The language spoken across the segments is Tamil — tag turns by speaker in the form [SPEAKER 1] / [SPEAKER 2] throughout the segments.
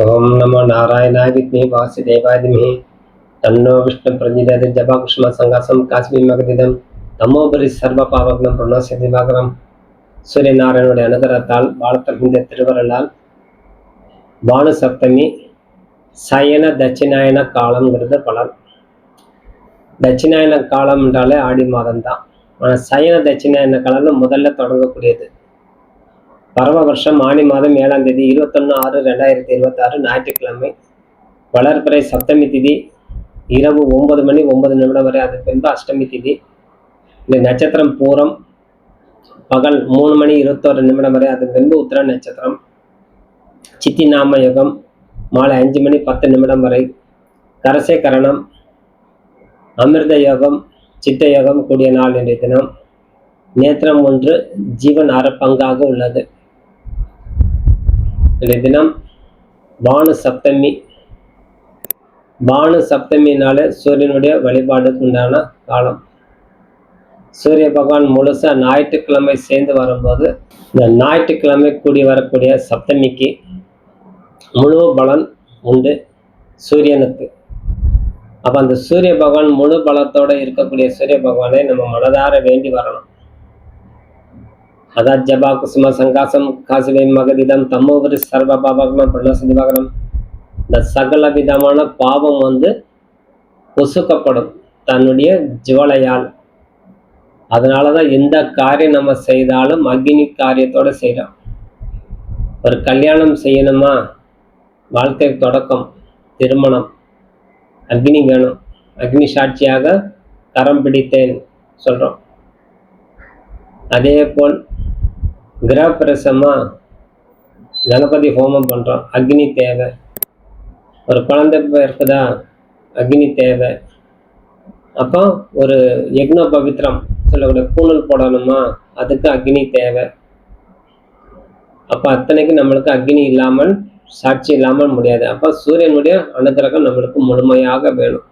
[SPEAKER 1] ओम नमो नारायणाय विद्महे वासुदेवाय धीमहि तन्नो विष्णु प्रचोदयात् जपाकुसुम संगासम काश्मीमगदिदं தமோபரி சர்வ பாவக்னம் பிரணாசி திவாகரம். சூரியநாராயணனுடைய அனுகிரகத்தால் வாழ்த்தறிந்த திருவருளால் பானு சப்தமி சயன தட்சிணாயன காலம்ங்கிறது பலன். தட்சிணாயன காலம் என்றாலே ஆடி மாதம் தான். ஆனால் சயன தட்சிணாயன காலம் முதல்ல தொடங்கக்கூடியது. பரம வருஷம் ஆணி மாதம் 7ஆம் தேதி 21/6/2026 ஞாயிற்றுக்கிழமை வளர்பிறை சப்தமி திதி இரவு 9 மணி 9 வரை. அது பின்பு அஷ்டமி திதி. இந்த நட்சத்திரம் பூரம் பகல் 3 மணி 21 வரை. அது பின்பு உத்திர நட்சத்திரம். சித்தி நாம யுகம் மாலை 5 மணி 10 வரை. கரசை கரணம் அமிர்த யோகம் சித்த யோகம் கூடிய நாள் இன்றைய தினம். நேத்திரம் 1 ஜீவன் அரை பங்காக உள்ளது. இன்றைய தினம் பானு சப்தமி. பானு சப்தமினால சூரியனுடைய வழிபாடுக்கு உண்டான காலம். சூரிய பகவான் முழுசா ஞாயிற்றுக்கிழமை சேர்ந்து வரும்போது இந்த ஞாயிற்றுக்கிழமை கூடி வரக்கூடிய சப்தமிக்கு முழு பலன் உண்டு சூரியனுக்கு. அப்ப அந்த சூரிய பகவான் முழு பலத்தோட இருக்கக்கூடிய சூரிய பகவானை நம்ம மனதார வேண்டி வரணும். அதான் ஜபா குசும சங்காசம் காசிவை மகதிதம் தம்மோபரி சர்வ பாபகம் பிரணாசி திவாகரம். இந்த சகல விதமான பாவம் பொசுக்கப்படும் தன்னுடைய ஜுவலையால். அதனாலதான் எந்த காரியம் நம்ம செய்தாலும் அக்னி காரியத்தோட செய்யலாம். ஒரு கல்யாணம் செய்யணுமா, வாழ்க்கை தொடக்கம் திருமணம், அக்னி வேணும். அக்னி சாட்சியாக கரம் பிடித்தேன் சொல்றோம். அதே போல் கிரகப்பிரசமா கணபதி ஹோமம் பண்றோம், அக்னி தேவை. ஒரு குழந்தை இருக்குதா, அக்னி தேவை. அப்போ ஒரு யக்ன பவித்திரம் சொல்லக்கூடிய பூணல் போடணுமா, அதுக்கு அக்னி தேவை. அப்ப அத்தனைக்கு நம்மளுக்கு அக்னி இல்லாமல் சாட்சி இல்லாமல் முடியாது. அப்ப சூரியனுடைய அனுகிரகம் நம்மளுக்கு முழுமையாக வேணும்.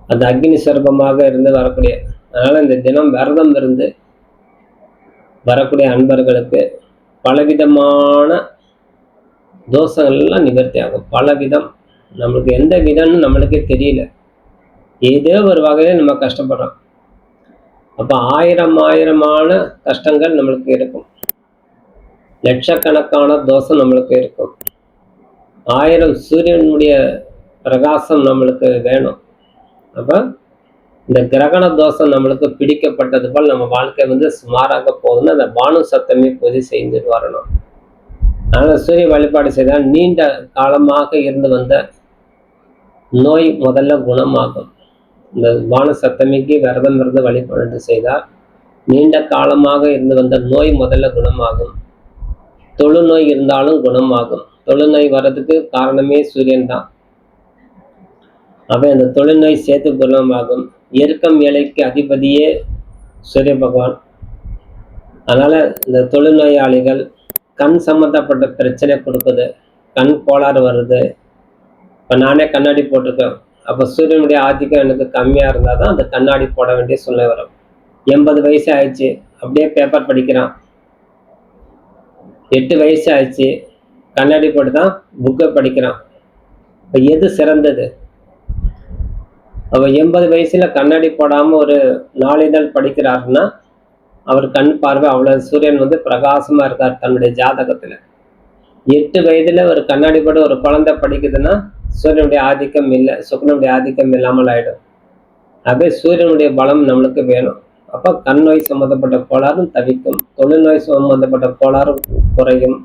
[SPEAKER 1] அந்த அக்னி சொரூபமாக இருந்து வரக்கூடிய. அதனால இந்த தினம் விரதம் இருந்து வரக்கூடிய அன்பர்களுக்கு பலவிதமான தோஷங்கள் எல்லாம் நிவர்த்தி ஆகும். பலவிதம், நம்மளுக்கு எந்த விதம்னு நம்மளுக்கே தெரியல, ஏதோ ஒரு வகையில நம்ம கஷ்டப்படுறோம். அப்ப ஆயிரமான கஷ்டங்கள் நம்மளுக்கு இருக்கும். லட்சக்கணக்கான தோஷம் நம்மளுக்கு இருக்கும். 1000 சூரியனுடைய பிரகாசம் நம்மளுக்கு வேணும். அப்ப இந்த கிரகண தோஷம் நம்மளுக்கு பிடிக்கப்பட்டது போல் நம்ம வாழ்க்கை சுமாராக போகுதுன்னு அந்த பானு சப்தமி பூஜை செஞ்சுட்டு வரணும். அதனால சூரிய வழிபாடு செய்தால் நீண்ட காலமாக இருந்து வந்த நோய் முதல்ல குணமாகும். இந்த பானு சப்தமிக்கு விரதம் இருந்து வழிபாடு செய்தால் நீண்ட காலமாக இருந்து வந்த நோய் முதல்ல குணமாகும். தொழுநோய் இருந்தாலும் குணமாகும். தொழுநோய் வர்றதுக்கு காரணமே சூரியன் தான். அப்ப இந்த தொழுநோய் சேர்த்து குணமாகும். எருக்கம் இலைக்கு அதிபதியே சூரிய பகவான். அதனால இந்த தொழுநோயாளிகள் கண் சம்பந்தப்பட்ட பிரச்சனை கொடுக்குது, கண் கோளாறு வருது. இப்போ நானே கண்ணாடி போட்டிருக்கேன். அப்போ சூரியனுடைய ஆதிக்கம் எனக்கு கம்மியாக இருந்தால் தான் அந்த கண்ணாடி போட வேண்டிய சூழ்நிலை வரும். 80 வயசு ஆயிடுச்சு, அப்படியே பேப்பர் படிக்கிறான். 8 வயசு ஆயிடுச்சு, கண்ணாடி போட்டு தான் புக்கை படிக்கிறான். இப்போ எது சிறந்தது? அவர் 80 வயசுல கண்ணாடி போடாம ஒரு நாளிதழ் படிக்கிறாருன்னா அவர் கண் பார்வை அவ்வளவு. சூரியன் பிரகாசமா இருக்கார் தன்னுடைய ஜாதகத்துல. 8 வயதுல ஒரு கண்ணாடி போட ஒரு குழந்தை படிக்குதுன்னா சூரியனுடைய ஆதிக்கம் இல்லை, சுக்கரனுடைய ஆதிக்கம் இல்லாமல் ஆயிடும். அப்படியே சூரியனுடைய பலம் நம்மளுக்கு வேணும். அப்ப கண் நோய் சம்பந்தப்பட்ட கோளாறும் தவிக்கும், தொழில்நோய் சம்பந்தப்பட்ட கோளாறும் குறையும்,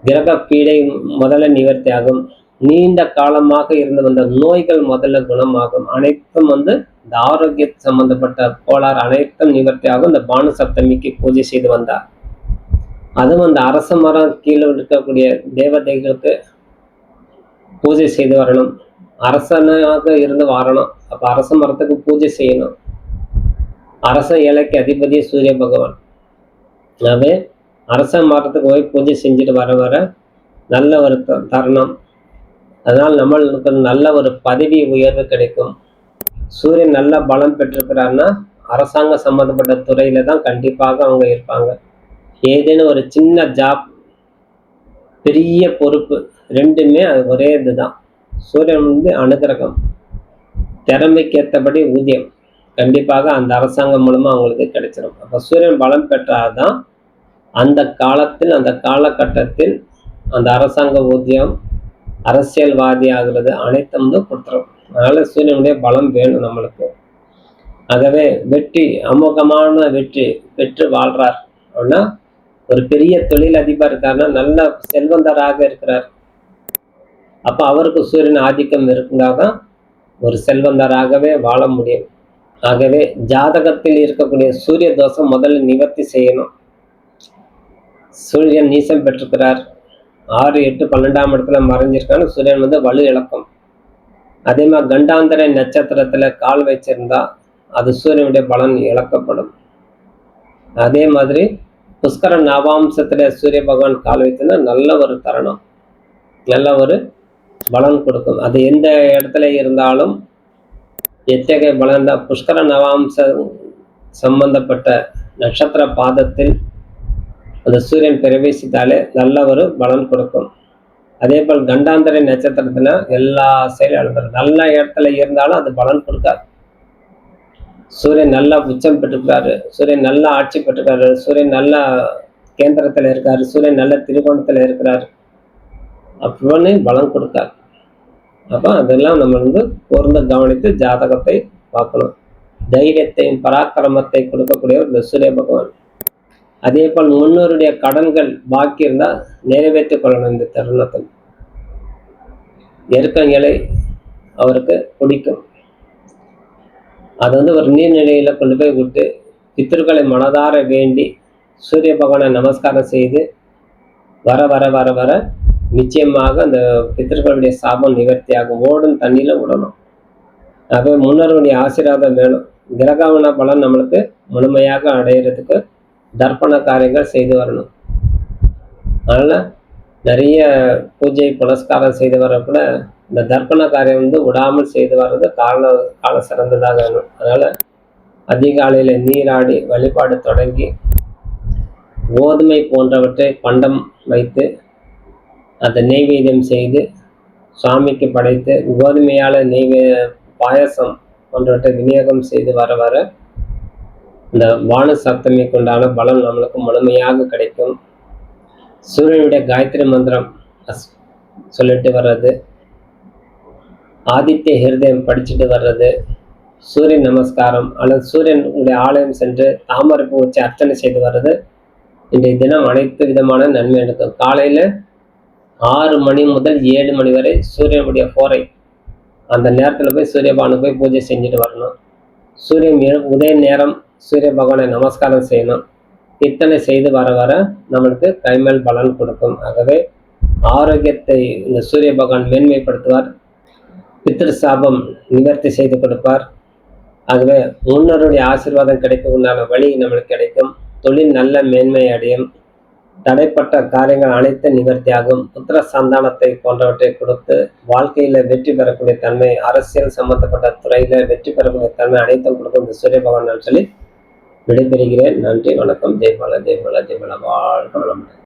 [SPEAKER 1] கிரக பீடை முதல்ல நிவர்த்தி ஆகும், நீண்ட காலமாக இருந்து வந்த நோய்கள் முதல்ல குணமாகும். அனைத்தும் இந்த ஆரோக்கிய சம்பந்தப்பட்ட கோளாறு அனைத்தும் நிவர்த்தி ஆகும். இந்த பானு சப்தமிக்கு பூஜை செய்து வந்தார். அதுவும் அந்த அரச மரம் கீழே இருக்கக்கூடிய தேவதைகளுக்கு பூஜை செய்து வரணும். அரசனாக இருந்து வரணும். அப்ப அரச மரத்துக்கு பூஜை செய்யணும். அரச இலைக்கு அதிபதி சூரிய பகவான். எனவே அரச மரத்துக்கு போய் பூஜை செஞ்சுட்டு வர நல்ல ஒரு தருணம். அதனால் நம்மளுக்கு நல்ல ஒரு பதவி உயர்வு கிடைக்கும். சூரியன் நல்ல பலம் பெற்றிருக்கிறாருன்னா அரசாங்க சம்பந்தப்பட்ட துறையில தான் கண்டிப்பாக அவங்க இருப்பாங்க. ஏதேனும் ஒரு சின்ன ஜாப் பெரிய பொறுப்பு. ரெண்டுமே அது ஒரே இதுதான். சூரியன் அனுகிரகம், திறமைக்கு ஏற்றபடி ஊதியம் கண்டிப்பாக அந்த அரசாங்கம் மூலமா அவங்களுக்கு கிடைச்சிடும். அப்ப சூரியன் பலம் பெற்றாதான் அந்த காலத்தில், அந்த காலகட்டத்தில் அந்த அரசாங்க ஊதியம், அரசியல்வாதி ஆகிறது அனைத்தும் கொடுத்துரும். அதனால சூரியனுடைய பலம் வேணும் நம்மளுக்கு. ஆகவே வெற்றி, அமோகமான வெற்றி பெற்று வாழ்றார் அப்படின்னா, ஒரு பெரிய தொழில் அதிபர் இருக்காருன்னா, நல்ல செல்வந்தராக இருக்கிறார். அப்ப அவருக்கு சூரியன் ஆதிக்கம் இருந்தாதான் ஒரு செல்வந்தராகவே வாழ முடியும். ஆகவே ஜாதகத்தில் இருக்கக்கூடிய சூரிய தோஷம் முதல்ல நிவர்த்தி செய்யணும். சூரியன் நீசம் பெற்றிருக்கிறார், 6, 8, 12ஆம் இடத்துல மறைஞ்சிருக்கான்னு சூரியன் வலு இழக்கும். அதே மாதிரி கண்டாந்தர நட்சத்திரத்துல கால் வச்சிருந்தா அது சூரியனுடைய பலன் இழக்கப்படும். அதே மாதிரி புஷ்கர நவாம்சத்துல சூரிய பகவான் கால் வைத்திருந்தா நல்ல ஒரு தருணம், நல்ல ஒரு பலன் கொடுக்கும். அது எந்த இடத்துல இருந்தாலும் எத்தகைய பலன் தான். புஷ்கர நவாம்ச சம்பந்தப்பட்ட நட்சத்திர பாதத்தில் அந்த சூரியன் பிரவேசித்தாலே நல்ல ஒரு பலன் கொடுக்கும். அதே போல் கண்டாந்தர நட்சத்திரத்துல எல்லா செயலும் நல்ல இடத்துல இருந்தாலும் அது பலன் கொடுக்காது. சூரியன் நல்லா உச்சம் பெற்றுக்கிறாரு, சூரியன் நல்லா ஆட்சி பெற்றுக்கிறாரு, சூரியன் நல்லா கேந்திரத்துல இருக்காரு, சூரியன் நல்ல திரிகோணத்துல இருக்கிறாரு அப்படின்னு பலன் கொடுக்காது. அப்ப அதெல்லாம் நம்ம கூர்ந்து கவனித்து ஜாதகத்தை பார்க்கணும். தைரியத்தையும் பராக்கிரமத்தை கொடுக்கக்கூடிய இந்த சூரிய பகவான். அதே போல் முன்னோருடைய கடன்கள் பாக்கி இருந்தா நிறைவேற்றிக் கொள்ளணும். இந்த தருணத்தில் எருக்கங்களை அவருக்கு பிடிக்கும். அது ஒரு நீர்நிலையில கொண்டு போய் விட்டு பித்திருக்களை மனதார வேண்டி சூரிய பகவானை நமஸ்காரம் செய்து வர வர வர வர நிச்சயமாக அந்த பித்திருக்களுடைய சாபம் நிவர்த்தியாகும். ஓடும் தண்ணியில விடணும். ஆகவே முன்னோருடைய ஆசீர்வாதம் வேணும். கிரகண பலன் நம்மளுக்கு முழுமையாக அடையிறதுக்கு தர்ப்பண காரியங்கள் செய்து வரணும். அதனால நிறைய பூஜை புனஸ்காரம் செய்து வர கூட இந்த தர்ப்பண காரியம் விடாமல் செய்து வர்றது கால சிறந்ததாக வேணும். அதனால அதிகாலையில நீராடி வழிபாடு தொடங்கி கோதுமை போன்றவற்றை பண்டம் வைத்து அதை நெய்வேத்தியம் செய்து சுவாமிக்கு படைத்து கோதுமையால பாயசம் போன்றவற்றை விநியோகம் செய்து வர வர இந்த வான சப்தமிக்கு உண்டான பலம் நம்மளுக்கு முழுமையாக கிடைக்கும். சூரியனுடைய காயத்ரி மந்திரம் சொல்லிட்டு வர்றது, ஆதித்ய ஹிருதயம் படிச்சுட்டு வர்றது, சூரிய நமஸ்காரம் அல்லது சூரியனுடைய ஆலயம் சென்று தாமரைப்பூ வச்சு அர்ச்சனை செய்து வர்றது இன்றைய தினம் அனைத்து விதமான நன்மை எடுக்கும். காலையில 6 மணி முதல் 7 மணி வரை சூரியனுடைய போரை அந்த நேரத்துல போய் சூரியபானு போய் பூஜை செஞ்சுட்டு வரணும். சூரியன் உதய நேரம் சூரிய பகவானை நமஸ்காரம் செய்யணும். இத்தனை செய்து வர வர நம்மளுக்கு கைமேல் பலன் கொடுக்கும். ஆகவே ஆரோக்கியத்தை இந்த சூரிய பகவான் மேன்மைப்படுத்துவார். பித்ரு சாபம் நிவர்த்தி செய்து கொடுப்பார். ஆகவே முன்னோருடைய ஆசீர்வாதம் கிடைக்க உண்டான வழி நம்மளுக்கு கிடைக்கும். தொழில் நல்ல மேன்மை அடையும். தடைப்பட்ட காரியங்கள் அனைத்து நிவர்த்தியாகும். புத்திர சந்தானத்தை போன்றவற்றை கொடுத்து வாழ்க்கையில வெற்றி பெறக்கூடிய தன்மை, அரசியல் சம்பந்தப்பட்ட துறையில வெற்றி பெறக்கூடிய தன்மை அனைத்தும் கொடுக்கும் இந்த சூரிய பகவான் சொல்லி விடைபெறுகிறேன். நன்றி, வணக்கம். ஜெய் பாலா, ஜெய் பாலா, ஜெய் பாலா. வாழ்க வளமுடன்.